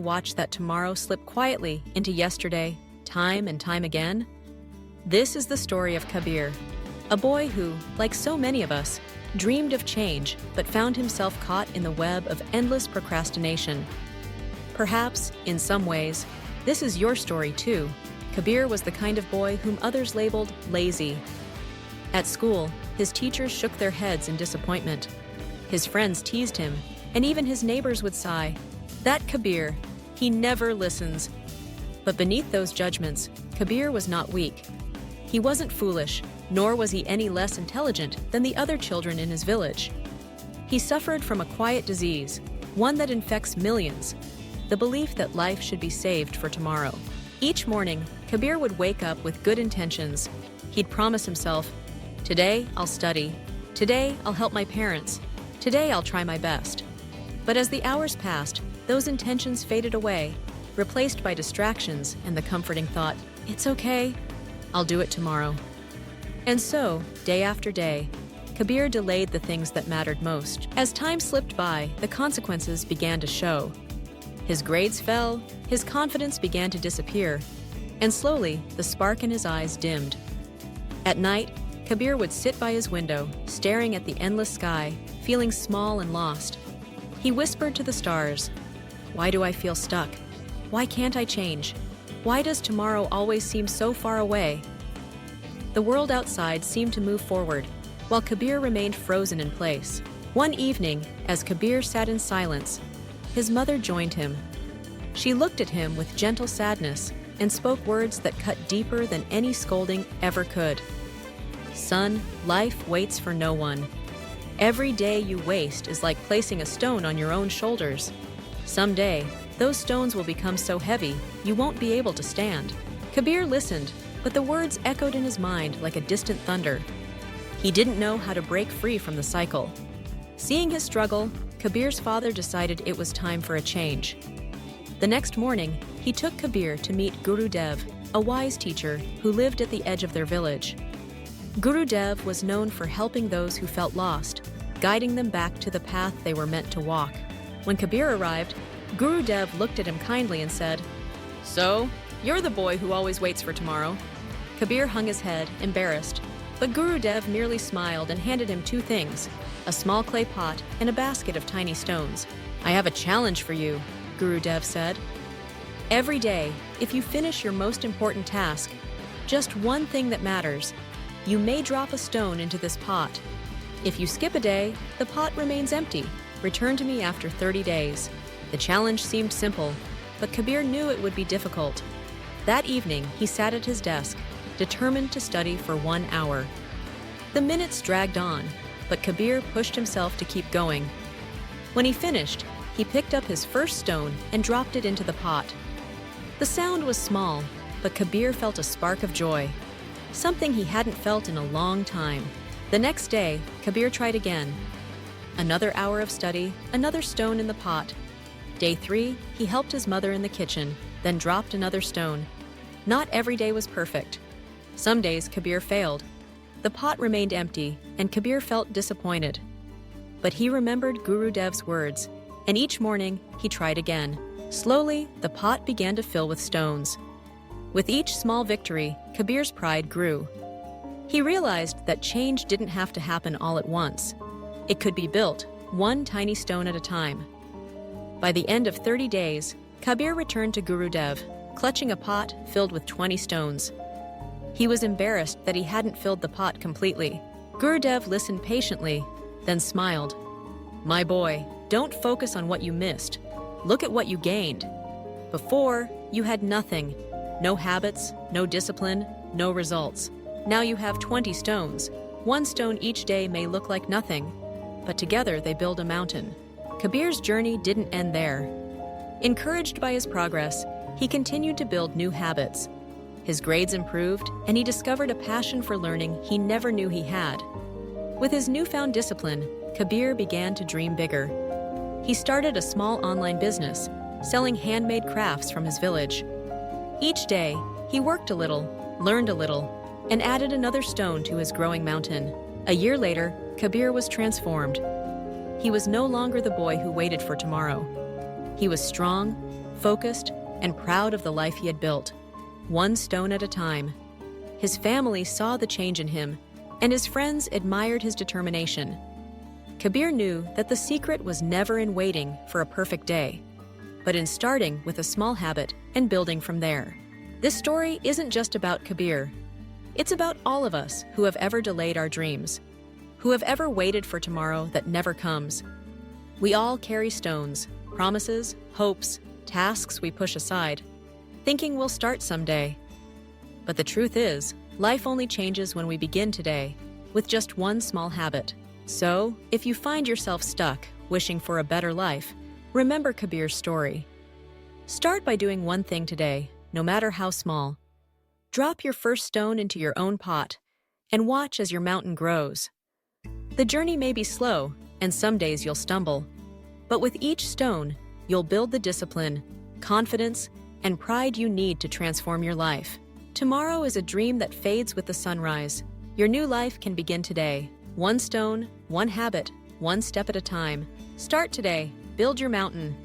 Watch that tomorrow slip quietly into yesterday, time and time again? This is the story of Kabir, a boy who, like so many of us, dreamed of change but found himself caught in the web of endless procrastination. Perhaps, in some ways, this is your story too. Kabir was the kind of boy whom others labeled lazy. At school, his teachers shook their heads in disappointment. His friends teased him, and even his neighbors would sigh, "That Kabir, he never listens." But beneath those judgments, Kabir was not weak. He wasn't foolish, nor was he any less intelligent than the other children in his village. He suffered from a quiet disease, one that infects millions, the belief that life should be saved for tomorrow. Each morning, Kabir would wake up with good intentions. He'd promise himself, "Today, I'll study. Today, I'll help my parents. Today, I'll try my best." But as the hours passed, those intentions faded away, replaced by distractions and the comforting thought, "It's okay, I'll do it tomorrow." And so, day after day, Kabir delayed the things that mattered most. As time slipped by, the consequences began to show. His grades fell, his confidence began to disappear, and slowly, the spark in his eyes dimmed. At night, Kabir would sit by his window, staring at the endless sky, feeling small and lost. He whispered to the stars, "Why do I feel stuck? Why can't I change? Why does tomorrow always seem so far away?" The world outside seemed to move forward, while Kabir remained frozen in place. One evening, as Kabir sat in silence, his mother joined him. She looked at him with gentle sadness and spoke words that cut deeper than any scolding ever could. "Son, life waits for no one. Every day you waste is like placing a stone on your own shoulders. Someday, those stones will become so heavy you won't be able to stand." Kabir listened, but the words echoed in his mind like a distant thunder. He didn't know how to break free from the cycle. Seeing his struggle, Kabir's father decided it was time for a change. The next morning, he took Kabir to meet Guru Dev, a wise teacher who lived at the edge of their village. Guru Dev was known for helping those who felt lost, guiding them back to the path they were meant to walk. When Kabir arrived, Guru Dev looked at him kindly and said, "So, you're the boy who always waits for tomorrow." Kabir hung his head, embarrassed, but Guru Dev merely smiled and handed him two things, a small clay pot and a basket of tiny stones. "I have a challenge for you," Guru Dev said. "Every day, if you finish your most important task, just one thing that matters, you may drop a stone into this pot. If you skip a day, the pot remains empty. Return to me after 30 days. The challenge seemed simple, but Kabir knew it would be difficult. That evening, he sat at his desk, determined to study for 1 hour. The minutes dragged on, but Kabir pushed himself to keep going. When he finished, he picked up his first stone and dropped it into the pot. The sound was small, but Kabir felt a spark of joy, something he hadn't felt in a long time. The next day, Kabir tried again. Another hour of study, another stone in the pot. Day 3, he helped his mother in the kitchen, then dropped another stone. Not every day was perfect. Some days Kabir failed. The pot remained empty, and Kabir felt disappointed. But he remembered Guru Dev's words, and each morning he tried again. Slowly, the pot began to fill with stones. With each small victory, Kabir's pride grew. He realized that change didn't have to happen all at once. It could be built, one tiny stone at a time. By the end of 30 days, Kabir returned to Guru Dev, clutching a pot filled with 20 stones. He was embarrassed that he hadn't filled the pot completely. Guru Dev listened patiently, then smiled. "My boy, don't focus on what you missed. Look at what you gained. Before, you had nothing. No habits, no discipline, no results. Now you have 20 stones. One stone each day may look like nothing, but together they build a mountain." Kabir's journey didn't end there. Encouraged by his progress, he continued to build new habits. His grades improved, and he discovered a passion for learning he never knew he had. With his newfound discipline, Kabir began to dream bigger. He started a small online business, selling handmade crafts from his village. Each day, he worked a little, learned a little, and added another stone to his growing mountain. A year later, Kabir was transformed. He was no longer the boy who waited for tomorrow. He was strong, focused, and proud of the life he had built, one stone at a time. His family saw the change in him, and his friends admired his determination. Kabir knew that the secret was never in waiting for a perfect day, but in starting with a small habit and building from there. This story isn't just about Kabir. It's about all of us who have ever delayed our dreams, who have ever waited for tomorrow that never comes. We all carry stones, promises, hopes, tasks we push aside, thinking we'll start someday. But the truth is, life only changes when we begin today, with just one small habit. So, if you find yourself stuck, wishing for a better life, remember Kabir's story. Start by doing one thing today, no matter how small. Drop your first stone into your own pot, and watch as your mountain grows. The journey may be slow, and some days you'll stumble. But with each stone, you'll build the discipline, confidence, and pride you need to transform your life. Tomorrow is a dream that fades with the sunrise. Your new life can begin today. One stone, one habit, one step at a time. Start today. Build your mountain.